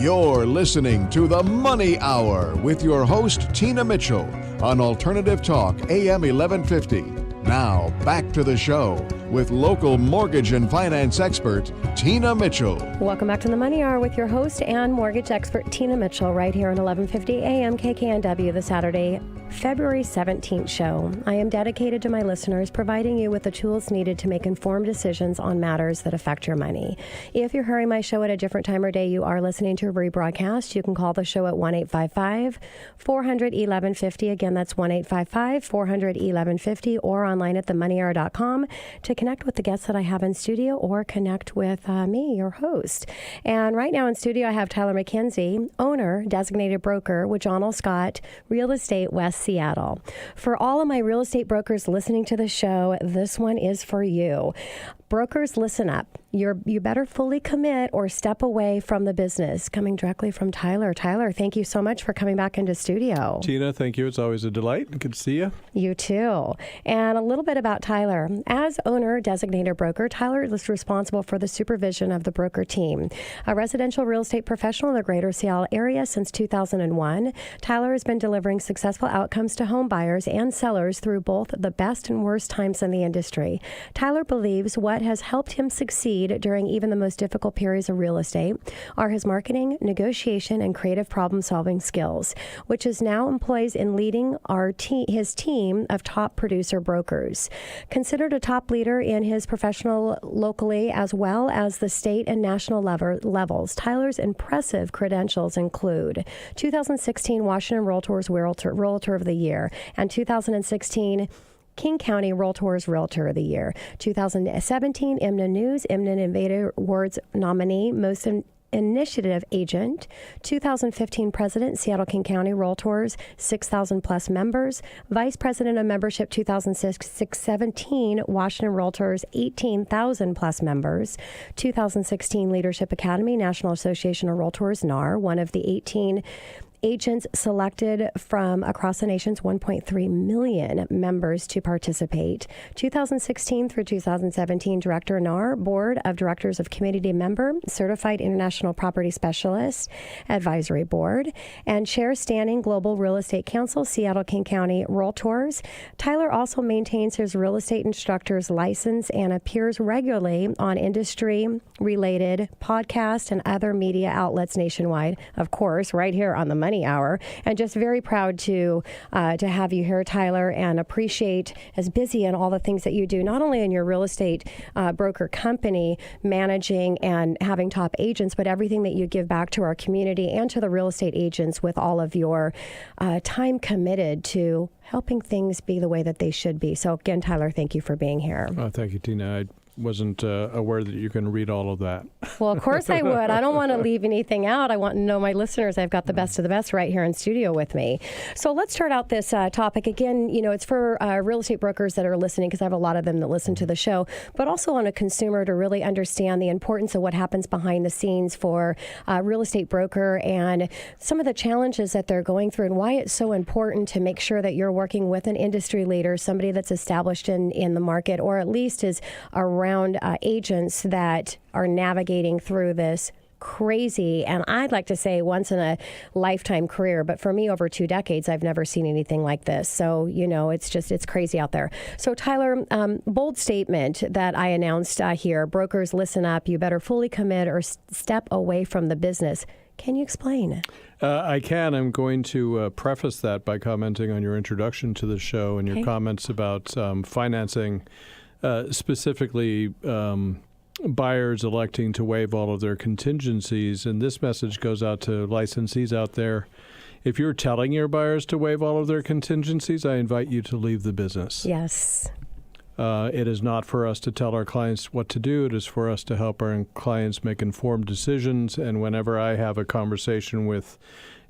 You're listening to The Money Hour with your host, Tina Mitchell, on Alternative Talk, AM 1150. Now, back to the show with local mortgage and finance expert, Tina Mitchell. Welcome back to The Money Hour with your host and mortgage expert, Tina Mitchell, right here on 1150 AM KKNW, the Saturday, February 17th show. I am dedicated to my listeners, providing you with the tools needed to make informed decisions on matters that affect your money. If you're hearing my show at a different time or day, you are listening to a rebroadcast. You can call the show at 1-855-400-1150. Again, that's 1-855-400-1150, or online at themoneyhour.com to connect with the guests that I have in studio or connect with me, your host. And right now in studio, I have Tyler McKenzie, owner, designated broker with John L. Scott Real Estate, West Seattle. For all of my real estate brokers listening to the show, this one is for you. Brokers, listen up. You better fully commit or step away from the business. Coming directly from Tyler. Tyler, thank you so much for coming back into studio. Tina, thank you. It's always a delight. Good to see you. You too. And a little bit about Tyler. As owner, designated broker, Tyler is responsible for the supervision of the broker team. A residential real estate professional in the greater Seattle area since 2001, Tyler has been delivering successful outcomes to home buyers and sellers through both the best and worst times in the industry. Tyler believes what has helped him succeed during even the most difficult periods of real estate are his marketing, negotiation, and creative problem-solving skills, which is now employs in leading his team of top producer brokers. Considered a top leader in his professional locally as well as the state and national levels, Tyler's impressive credentials include 2016 Washington Realtor of the Year and 2016 King County Realtors Realtor of the Year, 2017 IMNA News IMNA Innovative Awards nominee, Most Initiative Agent, 2015 President, Seattle King County Realtors, 6,000 plus members, Vice President of Membership, 2016-17 Washington Realtors, 18,000 plus members, 2016 Leadership Academy, National Association of Realtors, NAR, one of the 18 agents selected from across the nation's 1.3 million members to participate. 2016 through 2017, Director NAR, Board of Directors of Community Member, Certified International Property Specialist, Advisory Board, and Chair Standing Global Real Estate Council, Seattle King County Realtors. Tyler also maintains his real estate instructor's license and appears regularly on industry-related podcasts and other media outlets nationwide, of course, right here on the Money Hour, and just very proud to have you here, Tyler, and appreciate as busy in all the things that you do, not only in your real estate broker company, managing and having top agents, but everything that you give back to our community and to the real estate agents with all of your time committed to helping things be the way that they should be. So again, Tyler, thank you for being here. Thank you, Tina. I wasn't aware that you can read all of that. Well, of course I would. I don't want to leave anything out. I want to know my listeners. I've got the best of the best right here in studio with me. So let's start out this topic. Again, it's for real estate brokers that are listening, because I have a lot of them that listen to the show, but also on a consumer to really understand the importance of what happens behind the scenes for a real estate broker and some of the challenges that they're going through and why it's so important to make sure that you're working with an industry leader, somebody that's established in the market, or at least is around agents that are navigating through this crazy, and I'd like to say once in a lifetime career, but for me over 2 decades, I've never seen anything like this. So, it's crazy out there. So Tyler, bold statement that I announced here, brokers listen up, you better fully commit or step away from the business. Can you explain? I can. I'm going to preface that by commenting on your introduction to the show and your comments about financing. Specifically, buyers electing to waive all of their contingencies. And this message goes out to licensees out there. If you're telling your buyers to waive all of their contingencies, I invite you to leave the business. Yes. It is not for us to tell our clients what to do. It is for us to help our clients make informed decisions. And whenever I have a conversation with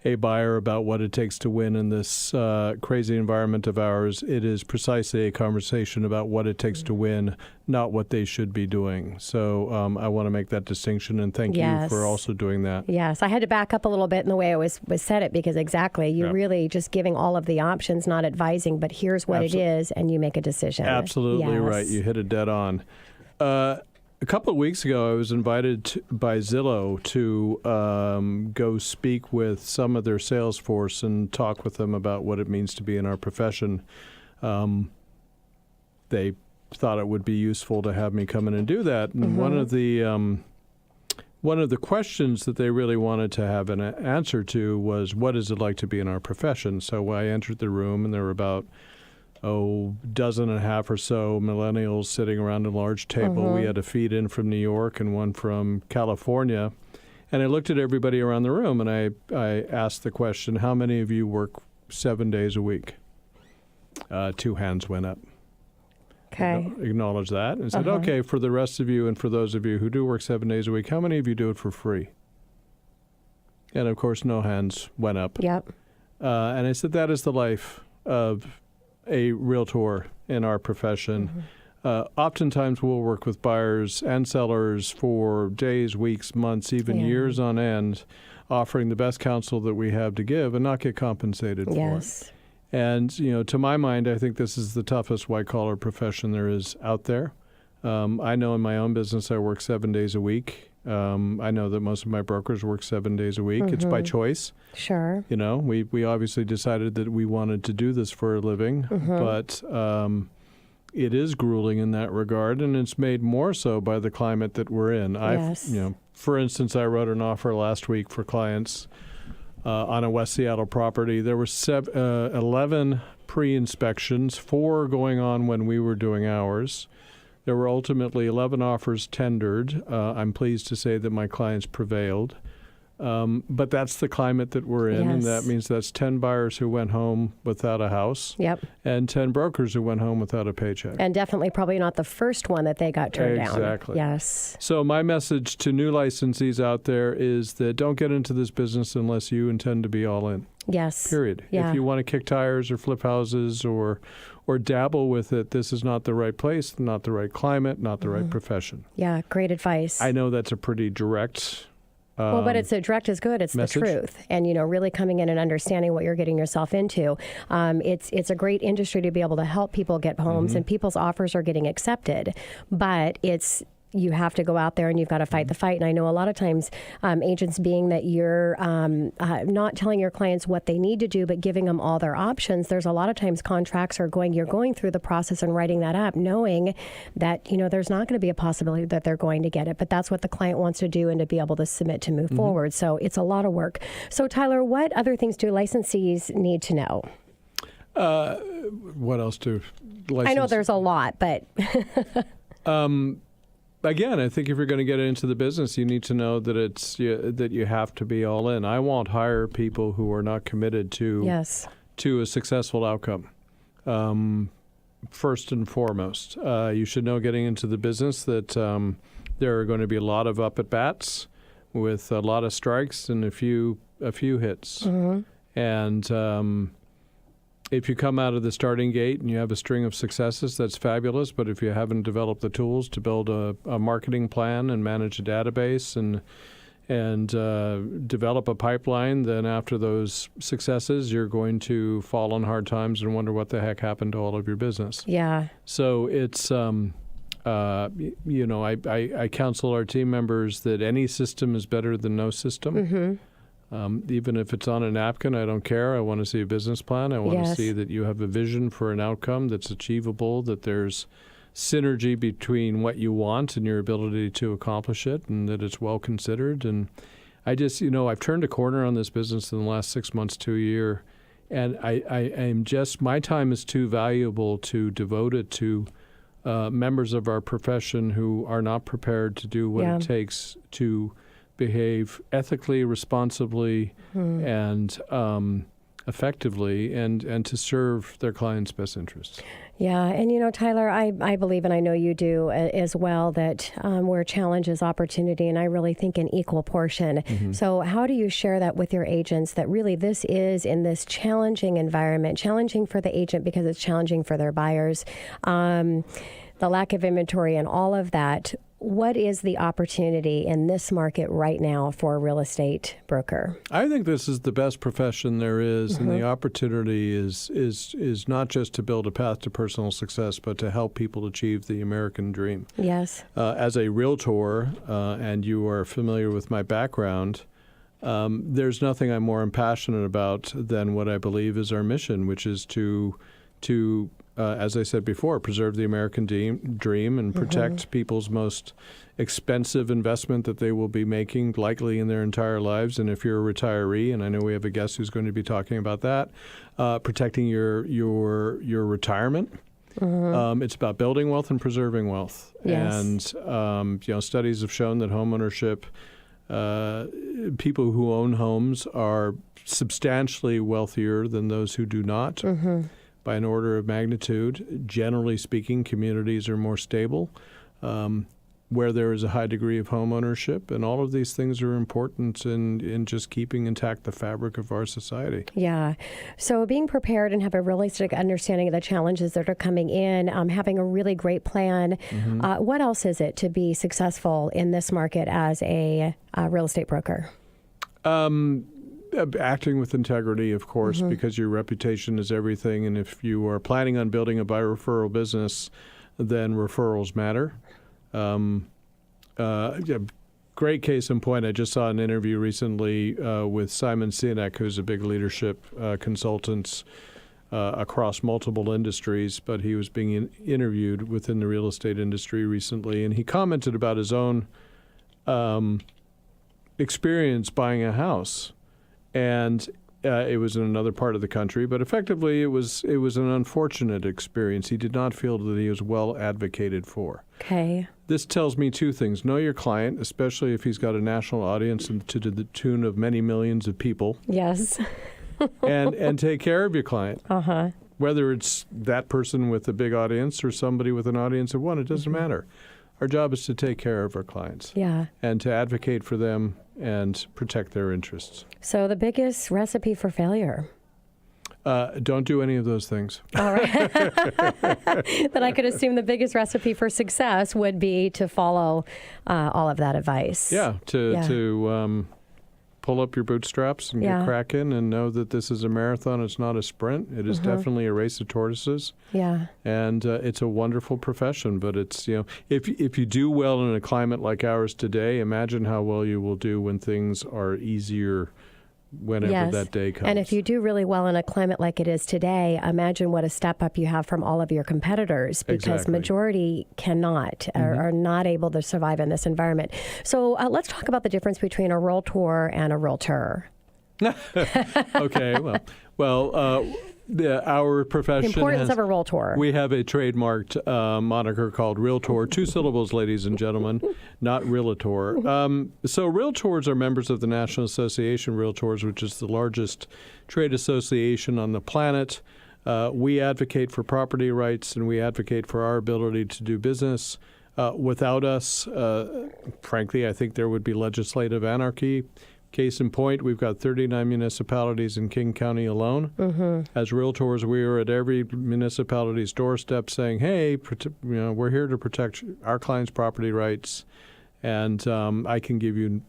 a buyer about what it takes to win in this crazy environment of ours, it is precisely a conversation about what it takes to win, not what they should be doing. So I want to make that distinction, and thank you for also doing that. Yes, I had to back up a little bit in the way I was said it, because exactly, you're really just giving all of the options, not advising, but here's what it is, and you make a decision. Absolutely right. You hit it dead on. A couple of weeks ago, I was invited by Zillow to go speak with some of their sales force and talk with them about what it means to be in our profession. They thought it would be useful to have me come in and do that. And one of the questions that they really wanted to have an answer to was, what is it like to be in our profession? So I entered the room, and there were about dozen and a half or so millennials sitting around a large table. We had a feed in from New York and one from California. And I looked at everybody around the room, and I asked the question, how many of you work 7 days a week? 2 hands went up. Okay. Acknowledge that. And said, okay, for the rest of you and for those of you who do work 7 days a week, how many of you do it for free? And, of course, no hands went up. Yep. And I said, that is the life of a realtor in our profession. Oftentimes we'll work with buyers and sellers for days, weeks, months, even years on end, offering the best counsel that we have to give and not get compensated for it. And, to my mind, I think this is the toughest white-collar profession there is out there. I know in my own business I work 7 days a week. I know that most of my brokers work 7 days a week. It's by choice. Sure. We obviously decided that we wanted to do this for a living, but it is grueling in that regard, and it's made more so by the climate that we're in. For instance, I wrote an offer last week for clients on a West Seattle property. There were 11 pre-inspections, 4 going on when we were doing ours. There were ultimately 11 offers tendered. I'm pleased to say that my clients prevailed. But that's the climate that we're in, and that means that's 10 buyers who went home without a house, and 10 brokers who went home without a paycheck. And definitely probably not the first one that they got turned down. Exactly. Yes. So my message to new licensees out there is that don't get into this business unless you intend to be all in. Yes. Period. Yeah. If you want to kick tires or flip houses or dabble with it, this is not the right place, not the right climate, not the right profession. Yeah, great advice. I know that's a pretty direct but it's direct is good. It's message. The truth. And, really coming in and understanding what you're getting yourself into. It's a great industry to be able to help people get homes, and people's offers are getting accepted. But you have to go out there and you've got to fight the fight. And I know a lot of times agents, being that you're not telling your clients what they need to do, but giving them all their options, there's a lot of times contracts you're going through the process and writing that up, knowing that, there's not going to be a possibility that they're going to get it. But that's what the client wants to do and to be able to submit to move forward. So it's a lot of work. So Tyler, what other things do licensees need to know? What else do licensees? I know there's a lot, but... Again, I think if you're going to get into the business, you need to know that that you have to be all in. I won't hire people who are not committed to a successful outcome. First and foremost, you should know getting into the business that there are going to be a lot of up at bats with a lot of strikes and a few hits. And if you come out of the starting gate and you have a string of successes, that's fabulous. But if you haven't developed the tools to build a marketing plan and manage a database and develop a pipeline, then after those successes, you're going to fall on hard times and wonder what the heck happened to all of your business. Yeah. So it's, I counsel our team members that any system is better than no system. Even if it's on a napkin, I don't care. I want to see a business plan. I want to see that you have a vision for an outcome that's achievable, that there's synergy between what you want and your ability to accomplish it, and that it's well considered. And I just, I've turned a corner on this business in the last 6 months to a year, and my time is too valuable to devote it to members of our profession who are not prepared to do what it takes to behave ethically, responsibly, and effectively, and to serve their clients' best interests. Yeah, and Tyler, I believe, and I know you do as well, that where challenge is opportunity, and I really think an equal portion. So how do you share that with your agents, that really this is in this challenging environment, challenging for the agent because it's challenging for their buyers, the lack of inventory and all of that? what is the opportunity in this market right now for a real estate broker? I think this is the best profession there is, and the opportunity is not just to build a path to personal success, but to help people achieve the American dream. Yes. As a realtor, and you are familiar with my background, there's nothing I'm more passionate about than what I believe is our mission, which is to as I said before, preserve the American dream and protect people's most expensive investment that they will be making likely in their entire lives. And if you're a retiree, and I know we have a guest who's going to be talking about that, protecting your retirement. It's about building wealth and preserving wealth. Yes. And studies have shown that homeownership, people who own homes are substantially wealthier than those who do not. By an order of magnitude. Generally speaking, communities are more stable where there is a high degree of home ownership, and all of these things are important in just keeping intact the fabric of our society. Yeah. So being prepared and have a realistic understanding of the challenges that are coming in, having a really great plan. What else is it to be successful in this market as a real estate broker? Acting with integrity, of course, because your reputation is everything. And if you are planning on building a by-referral business, then referrals matter. Great case in point, I just saw an interview recently with Simon Sinek, who's a big leadership consultant across multiple industries, but he was being interviewed within the real estate industry recently, and he commented about his own experience buying a house. And it was in another part of the country, but effectively it was an unfortunate experience. He did not feel that he was well advocated for. Okay. This tells me two things. Know your client, especially if he's got a national audience to the tune of many millions of people. Yes. and take care of your client. Whether it's that person with a big audience or somebody with an audience of one, it doesn't matter. Our job is to take care of our clients. Yeah. And to advocate for them and protect their interests. So the biggest recipe for failure? Don't do any of those things. All right. Then I could assume the biggest recipe for success would be to follow all of that advice. Yeah, to pull up your bootstraps and get cracking and know that this is a marathon. It's not a sprint. It is definitely a race of tortoises. Yeah. And it's a wonderful profession. But it's, if you do well in a climate like ours today, imagine how well you will do when things are easier whenever that day comes. And if you do really well in a climate like it is today, imagine what a step up you have from all of your competitors, because majority cannot, are not able to survive in this environment. So let's talk about the difference between a realtor and a realtor. Okay, well, our profession importance of a realtor. We have a trademarked moniker called realtor, 2 syllables, ladies and gentlemen, not realtor. So realtors are members of the National Association of Realtors, which is the largest trade association on the planet. We advocate for property rights, and we advocate for our ability to do business. Without us, frankly, I think there would be legislative anarchy. Case in point, we've got 39 municipalities in King County alone. As realtors, we are at every municipality's doorstep saying, hey, we're here to protect our clients' property rights. And I can give you,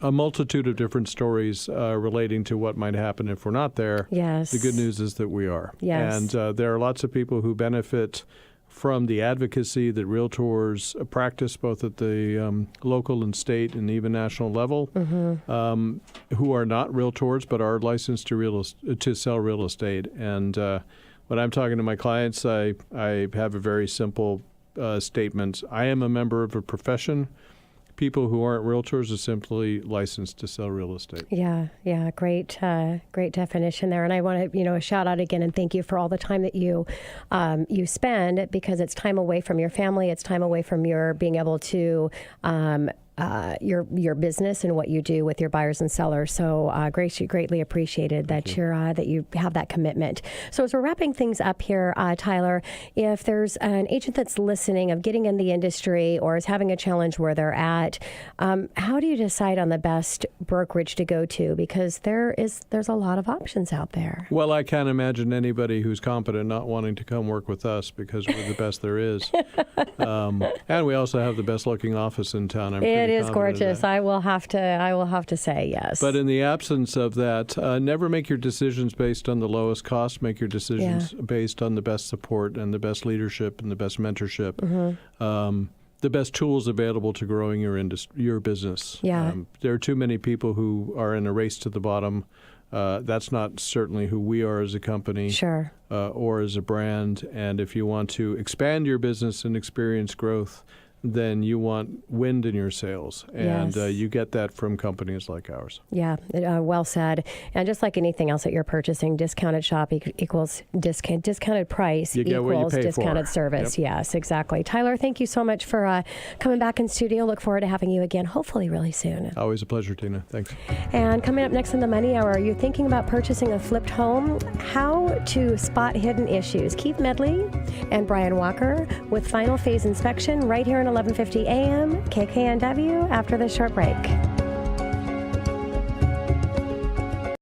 a multitude of different stories relating to what might happen if we're not there. Yes. The good news is that we are. Yes. And there are lots of people who benefit from the advocacy that realtors practice both at the local and state and even national level, who are not realtors but are licensed to sell real estate. And when I'm talking to my clients, I have a very simple statement. I am a member of a profession. People who aren't realtors are simply licensed to sell real estate. Yeah, great definition there. And I want to, shout out again and thank you for all the time that you spend, because it's time away from your family. It's time away from your being able to your business and what you do with your buyers and sellers. So greatly appreciated that that you have that commitment. So as we're wrapping things up here, Tyler, if there's an agent that's listening of getting in the industry or is having a challenge where they're at, how do you decide on the best brokerage to go to? Because there's a lot of options out there. Well, I can't imagine anybody who's competent not wanting to come work with us because we're the best there is. And we also have the best looking office in town. It is gorgeous. I will have to say yes. But in the absence of that, never make your decisions based on the lowest cost. Make your decisions based on the best support and the best leadership and the best mentorship. The best tools available to growing your business. Yeah. There are too many people who are in a race to the bottom. That's not certainly who we are as a company. Sure. Or as a brand. And if you want to expand your business and experience growth, then you want wind in your sails. And you get that from companies like ours. Yeah, well said. And just like anything else that you're purchasing, discounted shop equals discounted price equals discounted service. Yep. Yes, exactly. Tyler, thank you so much for coming back in studio. Look forward to having you again, hopefully really soon. Always a pleasure, Tina. Thanks. And coming up next in the Money Hour, are you thinking about purchasing a flipped home? How to spot hidden issues. Keith Medley and Brian Walker with Final Phase Inspection right here in 1150 AM, KKNW, after this short break.